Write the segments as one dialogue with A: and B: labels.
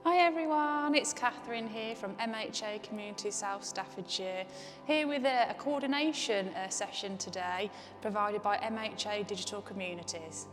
A: Hi everyone, it's Katharine here from MHA Community South Staffordshire, here with a coordination session today provided by MHA Digital Communities.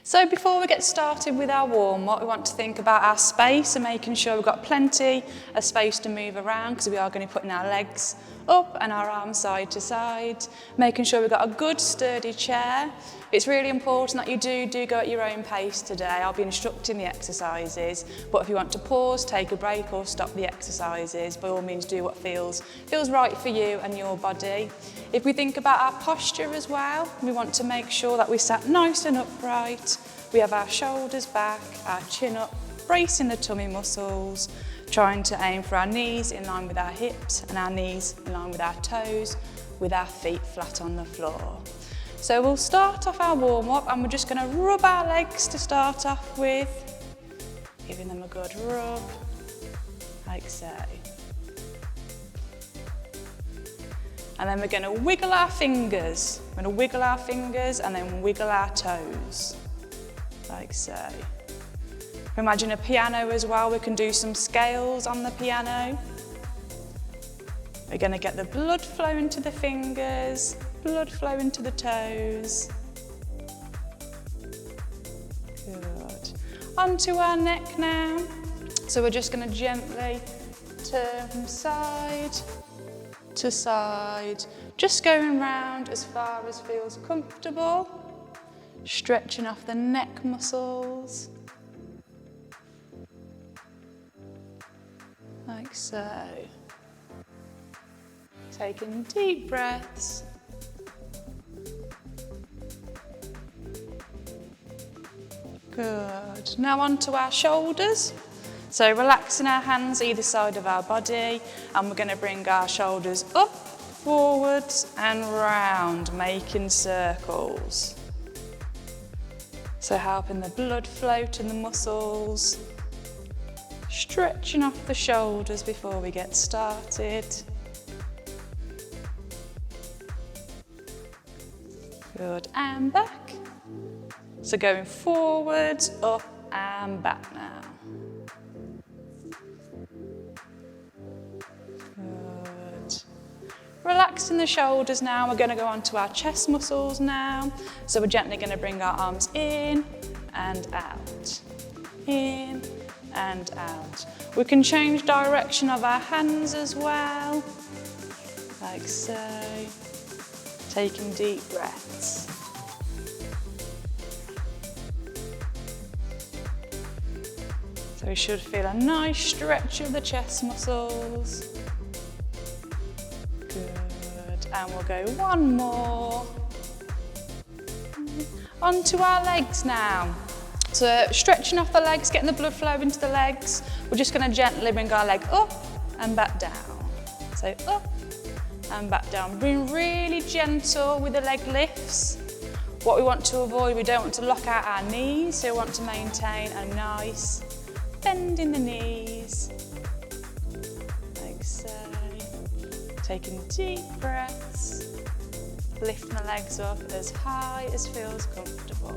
A: So before we get started with our warm-up, we want to think about our space and making sure we've got plenty of space to move around because we are going to be putting our legs up and our arms side to side, making sure we've got a good sturdy chair. It's really important that you do go at your own pace today. I'll be instructing the exercises, but if you want to pause, take a break or stop the exercises, by all means do what feels right for you and your body. If we think about our posture as well, we want to make sure that we sat nice and upright. We have our shoulders back, our chin up, bracing the tummy muscles, trying to aim for our knees in line with our hips and our knees in line with our toes, with our feet flat on the floor. So we'll start off our warm-up and we're just going to rub our legs to start off with, giving them a good rub, like so. And then we're going to wiggle our fingers. We're going to wiggle our fingers and then wiggle our toes, like so. Imagine a piano as well. We can do some scales on the piano. We're going to get the blood flow into the fingers, blood flow into the toes. Good. Onto our neck now. So we're just going to gently turn from side to side, just going round as far as feels comfortable, stretching off the neck muscles, like so. Taking deep breaths. Good. Now onto our shoulders. So relaxing our hands either side of our body, and we're going to bring our shoulders up, forwards and round, making circles. So helping the blood flow to the muscles, stretching off the shoulders before we get started. Good, and back. So going forwards, up and back now. Relaxing the shoulders now, we're going to go on to our chest muscles now. So we're gently going to bring our arms in and out, in and out. We can change direction of our hands as well, like so. Taking deep breaths. So we should feel a nice stretch of the chest muscles. Good, and we'll go one more. Onto our legs now. So stretching off the legs, getting the blood flow into the legs. We're just going to gently bring our leg up and back down. So up and back down. Being really gentle with the leg lifts. What we want to avoid, we don't want to lock out our knees, so we want to maintain a nice bend in the knees, like so. Taking deep breaths, lifting the legs up as high as feels comfortable.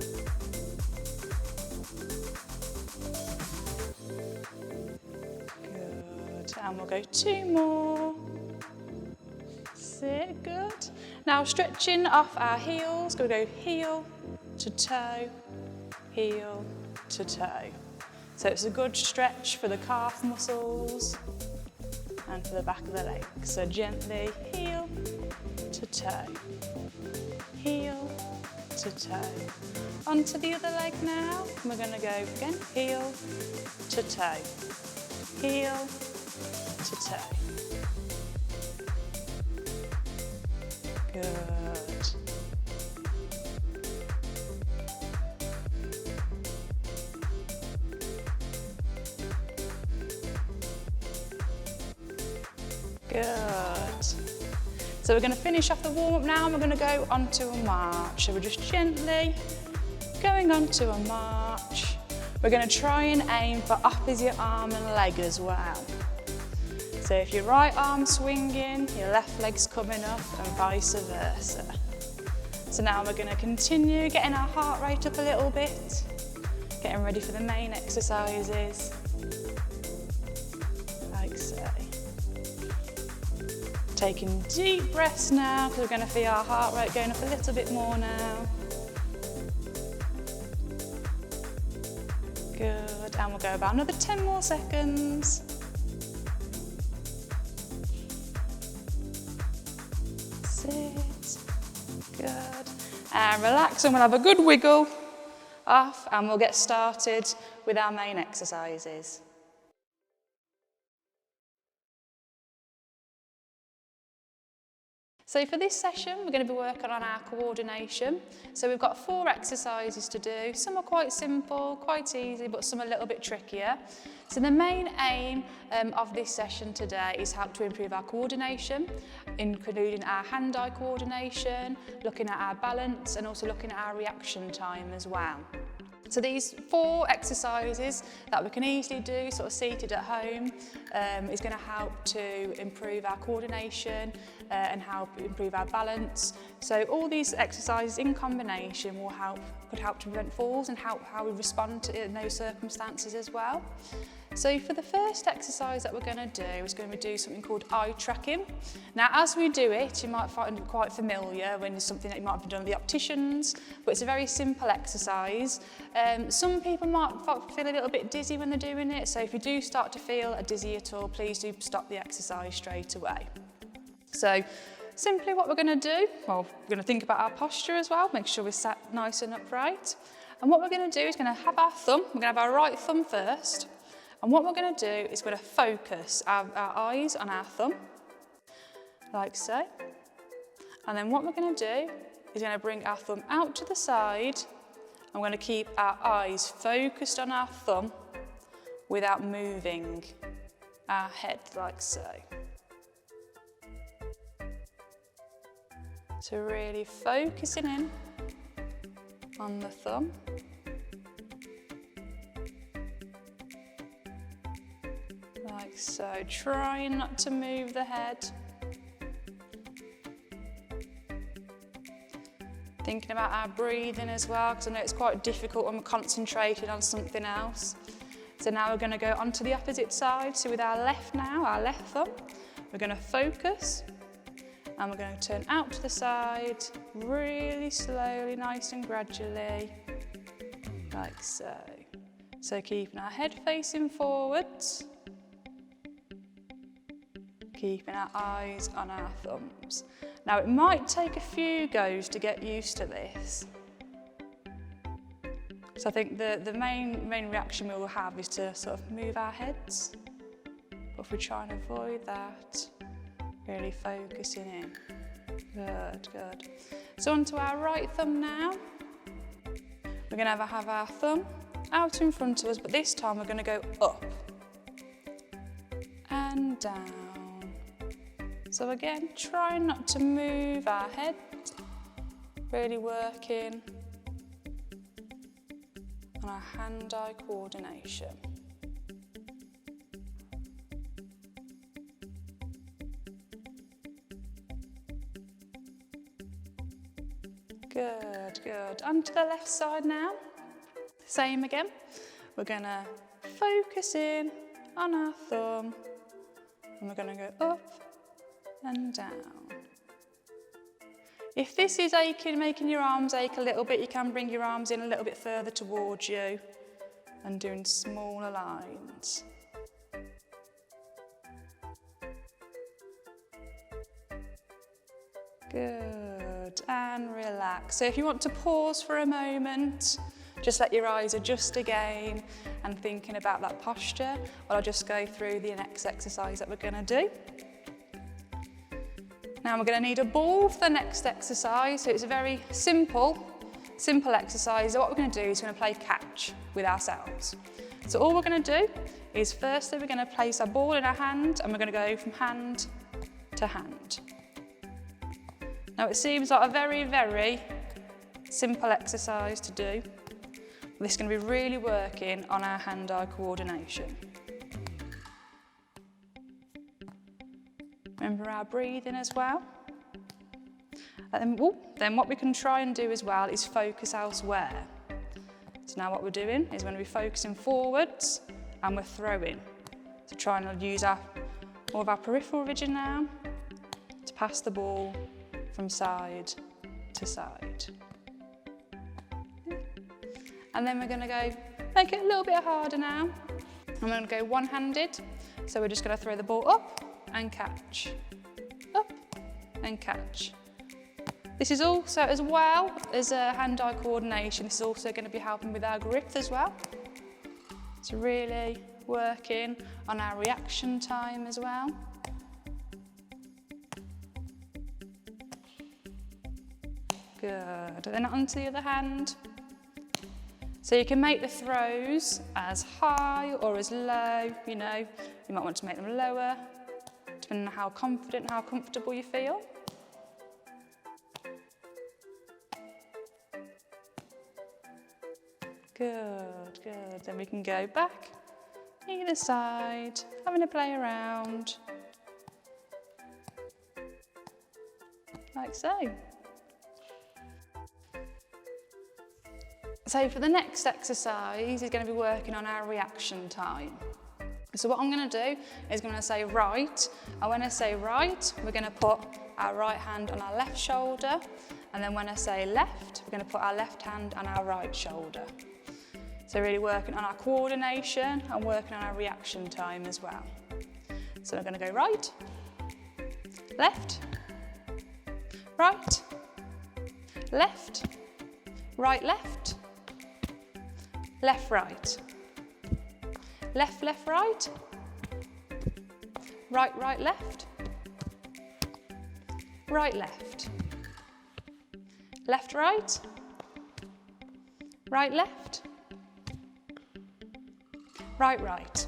A: Good, and we'll go two more. Sit, good. Now stretching off our heels, we'll go heel to toe, heel to toe. So it's a good stretch for the calf muscles and for the back of the leg. So gently heel to toe, heel to toe. Onto the other leg now. We're going to go again, heel to toe, heel to toe. Good. Good. So we're going to finish off the warm-up now and we're going to go onto a march. So we're just gently going onto a march. We're going to try and aim for opposite arm and leg as well. So if your right arm's swinging, your left leg's coming up and vice versa. So now we're going to continue getting our heart rate up a little bit, getting ready for the main exercises, like so. Taking deep breaths now, because we're going to feel our heart rate going up a little bit more now. Good, and we'll go about another 10 more seconds. Sit, good. And relax, and we'll have a good wiggle off, and we'll get started with our main exercises. So for this session, we're going to be working on our coordination. So we've got 4 exercises to do. Some are quite simple, quite easy, but some are a little bit trickier. So the main aim of this session today is help to improve our coordination, including our hand-eye coordination, looking at our balance, and also looking at our reaction time as well. So these 4 exercises that we can easily do sort of seated at home is going to help to improve our coordination and help improve our balance. So all these exercises in combination could help to prevent falls and help how we respond to in those circumstances as well. So for the first exercise that we're going to do is going to do something called eye tracking. Now as we do it, you might find it quite familiar when it's something that you might have done with the opticians, but it's a very simple exercise. Some people might feel a little bit dizzy when they're doing it, so if you do start to feel dizzy at all, please do stop the exercise straight away. So simply what we're going to do, well, we're going to think about our posture as well, make sure we're sat nice and upright. And what we're going to do is going to have our thumb, we're going to have our right thumb first. And what we're going to do is we're going to focus our eyes on our thumb, like so. And then what we're going to do is going to bring our thumb out to the side. And we're going to keep our eyes focused on our thumb without moving our head, like so. So really focusing in on the thumb. Like so, trying not to move the head. Thinking about our breathing as well, because I know it's quite difficult when we're concentrating on something else. So now we're going to go onto the opposite side. So with our left now, our left thumb, we're going to focus. And we're going to turn out to the side, really slowly, nice and gradually, like so. So keeping our head facing forwards, keeping our eyes on our thumbs. Now it might take a few goes to get used to this. So I think the main reaction we will have is to sort of move our heads. But if we try and avoid that, really focusing in. Good, good. So onto our right thumb now. We're going to have our thumb out in front of us, but this time we're going to go up and down. So again, trying not to move our head, really working on our hand-eye coordination. Good, good. Onto the left side now. Same again. We're going to focus in on our thumb and we're going to go up and down. If this is aching, making your arms ache a little bit, you can bring your arms in a little bit further towards you and doing smaller lines. Good, and relax. So if you want to pause for a moment, just let your eyes adjust again and thinking about that posture, while I'll just go through the next exercise that we're going to do. Now we're going to need a ball for the next exercise, so it's a very simple exercise. So what we're going to do is we're going to play catch with ourselves. So all we're going to do is firstly we're going to place our ball in our hand and we're going to go from hand to hand. Now it seems like a very, very simple exercise to do. This is going to be really working on our hand-eye coordination. Remember our breathing as well. Then what we can try and do as well is focus elsewhere. So now what we're doing is we're going to be focusing forwards and we're throwing. So trying to use more of our peripheral vision now to pass the ball from side to side. And then we're going to go make it a little bit harder now. I'm going to go one-handed. So we're just going to throw the ball up and catch, up and catch. This is also, as well as hand-eye coordination, this is also going to be helping with our grip as well. So really working on our reaction time as well. Good. And then onto the other hand. So you can make the throws as high or as low, you know. You might want to make them lower, depending on how confident and how comfortable you feel. Good, good. Then we can go back, either side, having a play around. Like so. So for the next exercise is going to be working on our reaction time. So what I'm going to do is going to say right, and when I say right, we're going to put our right hand on our left shoulder, and then when I say left, we're going to put our left hand on our right shoulder. So really working on our coordination and working on our reaction time as well. So we're going to go right, left, right, left, right, left, left, right, left, left, right, right, right, left, right, left, left, right, right, left, right, right,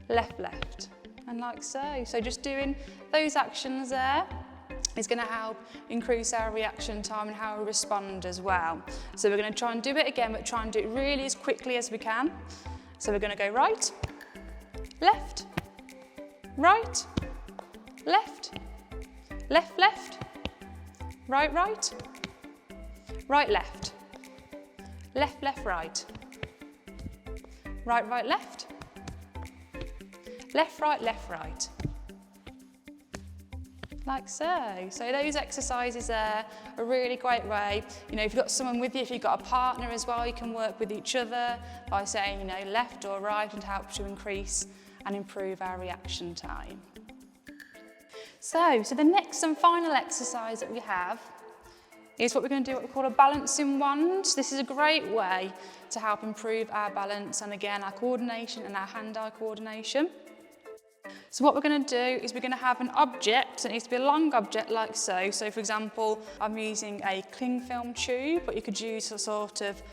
A: left, left, and like so. So just doing those actions there is going to help increase our reaction time and how we respond as well. So we're going to try and do it again, but try and do it really as quickly as we can. So we're going to go right, left, right, left, left, left, right, right, right, left, left, left, right, right, right, left, left, right, left, right. Like so. So those exercises there are a really great way. You know, if you've got someone with you, if you've got a partner as well, you can work with each other by saying, you know, left or right, and help to increase and improve our reaction time. So the next and final exercise that we have is what we're going to do, what we call a balancing wand. This is a great way to help improve our balance and again our coordination and our hand-eye coordination. So what we're going to do is we're going to have an object. It needs to be a long object like so. So for example, I'm using a cling film tube, but you could use a sort of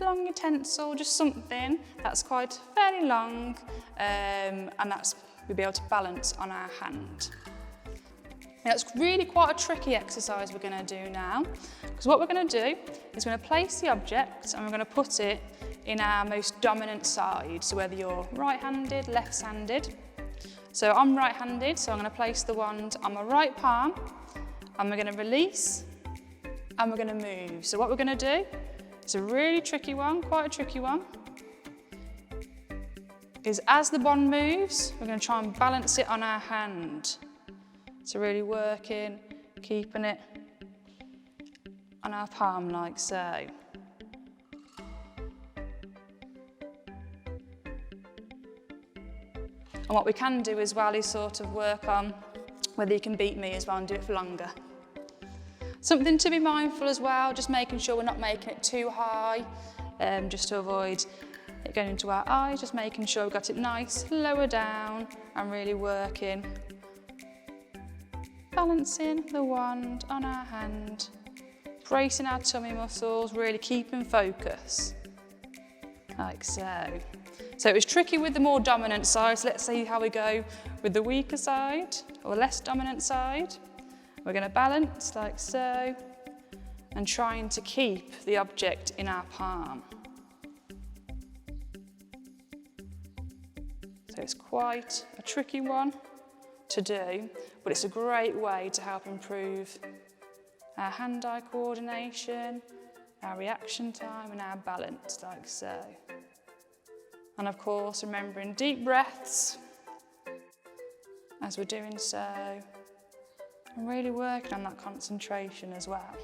A: long utensil, just something that's quite fairly long, and we'll be able to balance on our hand. Now it's really quite a tricky exercise we're going to do now, because what we're going to do is we're going to place the object and we're going to put it in our most dominant side. So whether you're right-handed, left-handed. So I'm right-handed, so I'm going to place the wand on my right palm, and we're going to release, and we're going to move. So what we're going to do, it's a really tricky one, quite a tricky one, is as the wand moves, we're going to try and balance it on our hand. So really working, keeping it on our palm like so. And what we can do as well is sort of work on whether you can beat me as well and do it for longer. Something to be mindful as well, just making sure we're not making it too high, just to avoid it going into our eyes, just making sure we've got it nice, lower down, and really working. Balancing the wand on our hand, bracing our tummy muscles, really keeping focus, like so. So it was tricky with the more dominant side, so let's see how we go with the weaker side, or less dominant side. We're going to balance like so, and trying to keep the object in our palm. So it's quite a tricky one, to do, but it's a great way to help improve our hand-eye coordination, our reaction time and our balance, like so. And of course, remembering deep breaths as we're doing so, and really working on that concentration as well.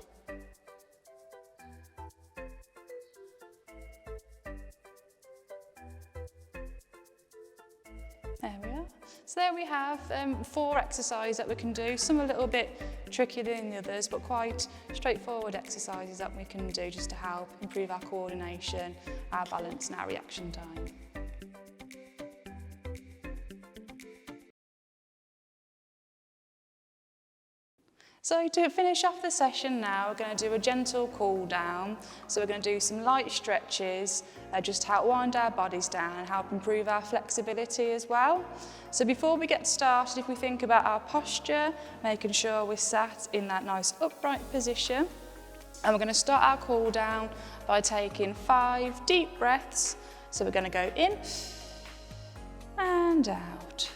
A: There we are. So there we have 4 exercises that we can do. Some a little bit trickier than the others, but quite straightforward exercises that we can do just to help improve our coordination, our balance and our reaction time. So to finish off the session now, we're going to do a gentle cool down. So we're going to do some light stretches, just to help wind our bodies down and help improve our flexibility as well. So before we get started, if we think about our posture, making sure we're sat in that nice upright position. And we're going to start our cool down by taking 5 deep breaths. So we're going to go in and out.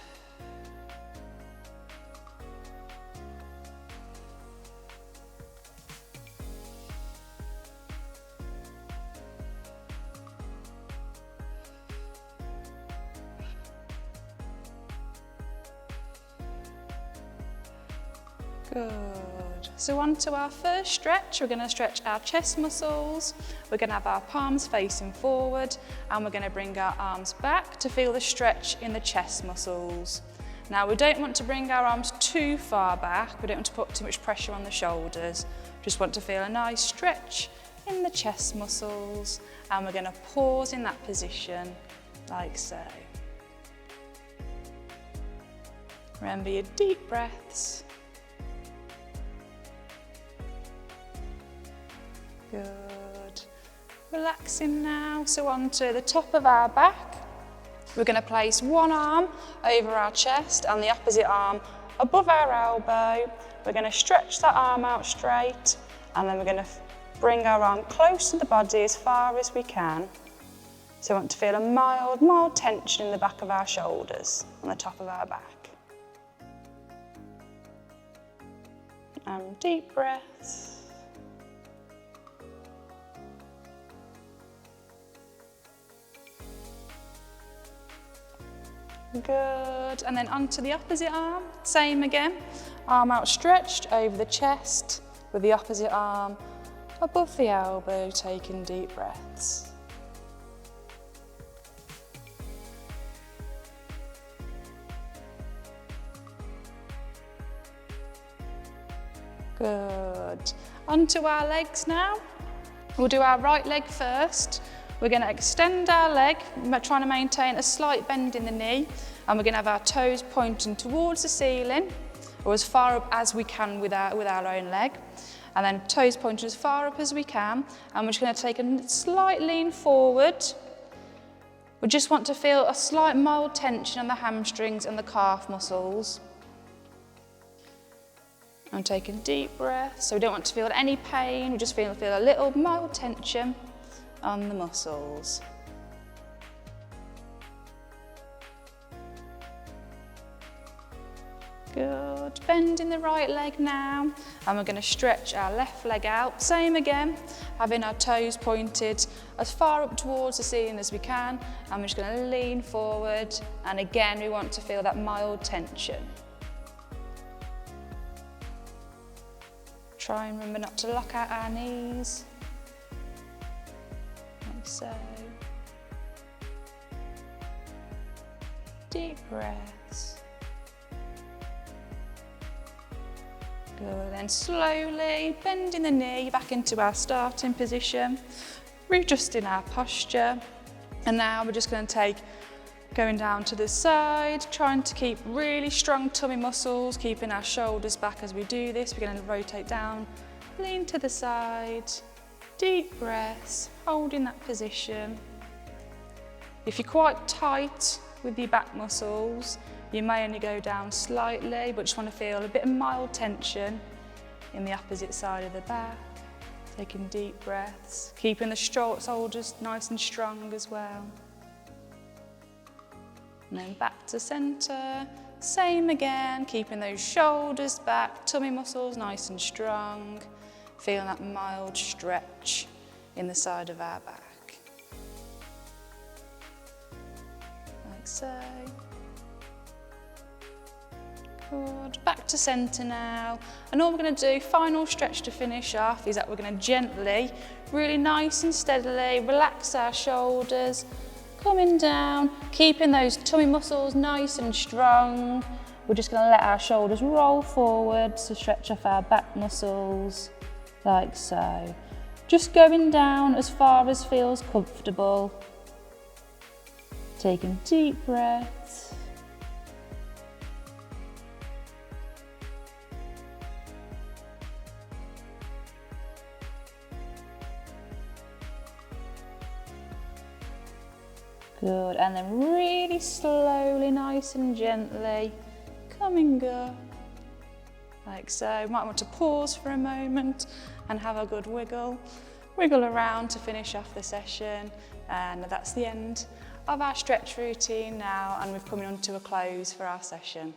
A: Good. So on to our first stretch. We're going to stretch our chest muscles. We're going to have our palms facing forward and we're going to bring our arms back to feel the stretch in the chest muscles. Now we don't want to bring our arms too far back. We don't want to put too much pressure on the shoulders. Just want to feel a nice stretch in the chest muscles and we're going to pause in that position like so. Remember your deep breaths. Good. Relaxing now. So onto the top of our back. We're going to place one arm over our chest and the opposite arm above our elbow. We're going to stretch that arm out straight and then we're going to bring our arm close to the body as far as we can. So we want to feel a mild tension in the back of our shoulders on the top of our back. And deep breaths. Good, and then onto the opposite arm, same again, arm outstretched over the chest with the opposite arm above the elbow, taking deep breaths. Good, onto our legs now. We'll do our right leg first. We're going to extend our leg, trying to maintain a slight bend in the knee, and we're going to have our toes pointing towards the ceiling, or as far up as we can with our own leg, and then toes pointing as far up as we can, and we're just going to take a slight lean forward. We just want to feel a slight mild tension on the hamstrings and the calf muscles. I'm taking deep breaths, so we don't want to feel any pain, we just feel a little mild tension on the muscles. Good, bending the right leg now, and we're going to stretch our left leg out, same again, having our toes pointed as far up towards the ceiling as we can, and we're just going to lean forward, and again we want to feel that mild tension. Try and remember not to lock out our knees. Like so. Deep breaths. Good, then slowly bending the knee back into our starting position, readjusting our posture. And now we're just going to going down to the side, trying to keep really strong tummy muscles, keeping our shoulders back as we do this. We're going to rotate down, lean to the side, deep breaths, holding that position. If you're quite tight with your back muscles, you may only go down slightly, but just want to feel a bit of mild tension in the opposite side of the back. Taking deep breaths, keeping the shoulders nice and strong as well. And then back to centre, Same again, keeping those shoulders back, tummy muscles nice and strong. Feeling that mild stretch in the side of our back. Like so. Good. Back to centre now. And all we're going to do, final stretch to finish off, is that we're going to gently, really nice and steadily relax our shoulders, coming down, keeping those tummy muscles nice and strong. We're just going to let our shoulders roll forward to stretch off our back muscles, like so. Just going down as far as feels comfortable. Taking deep breaths. Good, and then really slowly, nice and gently, coming up, like so. Might want to pause for a moment and have a good wiggle around to finish off the session. And that's the end of our stretch routine now, and we're coming on to a close for our session.